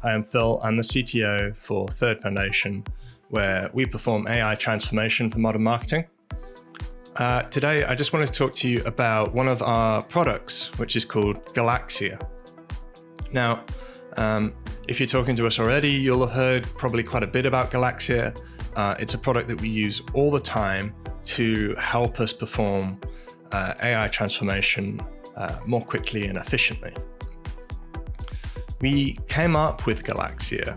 I am Phil. I'm the CTO for Third Foundation, where we perform AI transformation for modern marketing. Today, I just wanted to talk to you about one of our products, which is called Galaxia. Now, if you're talking to us already, you'll have heard probably quite a bit about Galaxia. It's a product that we use all the time to help us perform AI transformation more quickly and efficiently. We came up with Galaxia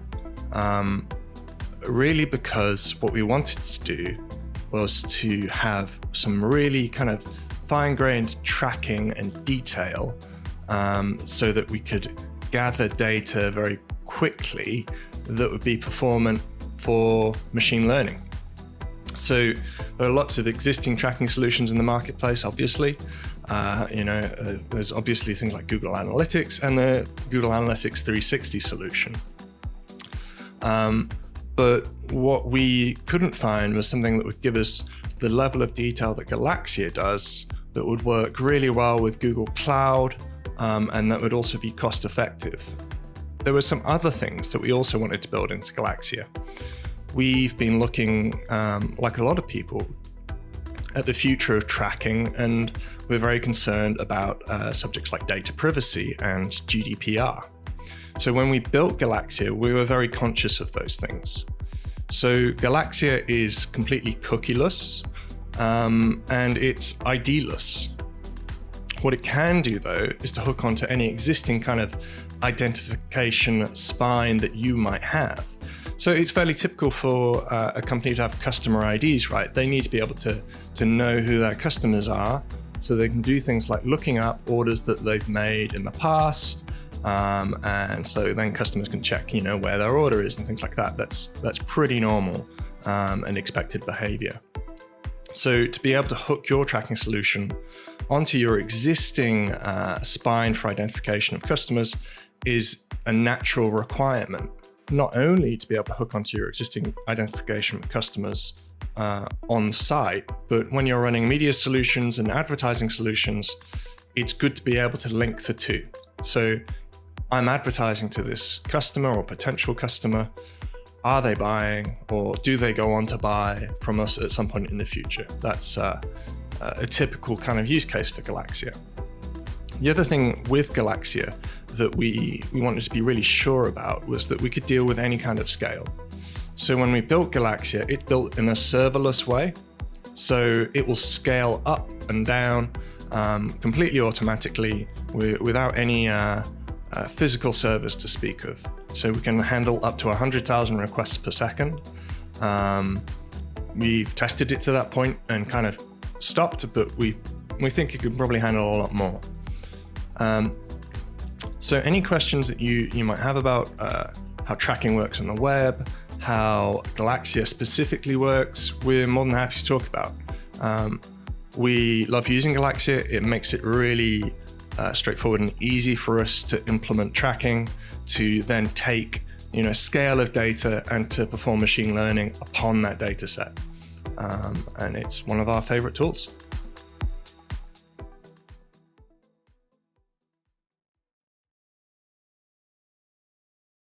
really because what we wanted to do was to have some really kind of fine-grained tracking and detail so that we could gather data very quickly that would be performant for machine learning. So there are lots of existing tracking solutions in the marketplace, obviously. There's obviously things like Google Analytics and the Google Analytics 360 solution. But what we couldn't find was something that would give us the level of detail that Galaxia does that would work really well with Google Cloud and that would also be cost effective. There were some other things that we also wanted to build into Galaxia. We've been looking, like a lot of people, at the future of tracking, and we're very concerned about subjects like data privacy and GDPR. So when we built Galaxia, we were very conscious of those things. So Galaxia is completely cookieless and it's ID-less. What it can do, though, is to hook onto any existing kind of identification spine that you might have. So it's fairly typical for a company to have customer IDs, right? They need to be able to know who their customers are, so they can do things like looking up orders that they've made in the past, and so then customers can check, where their order is and things like that. That's pretty normal and expected behavior. So to be able to hook your tracking solution onto your existing spine for identification of customers is a natural requirement. Not only to be able to hook onto your existing identification of customers on site, but when you're running media solutions and advertising solutions, it's good to be able to link the two. So I'm advertising to this customer or potential customer. Are they buying, or do they go on to buy from us at some point in the future? That's a typical kind of use case for Galaxia. The other thing with Galaxia that we wanted to be really sure about was that we could deal with any kind of scale. So when we built Galaxia, it built in a serverless way. So it will scale up and down completely automatically without any physical servers to speak of. So we can handle up to 100,000 requests per second. We've tested it to that point and kind of stopped, but we think it could probably handle a lot more. So any questions that you might have about how tracking works on the web, how Galaxia specifically works, we're more than happy to talk about. We love using Galaxia. It makes it really straightforward and easy for us to implement tracking, to then take scale of data and to perform machine learning upon that data set. And it's one of our favorite tools.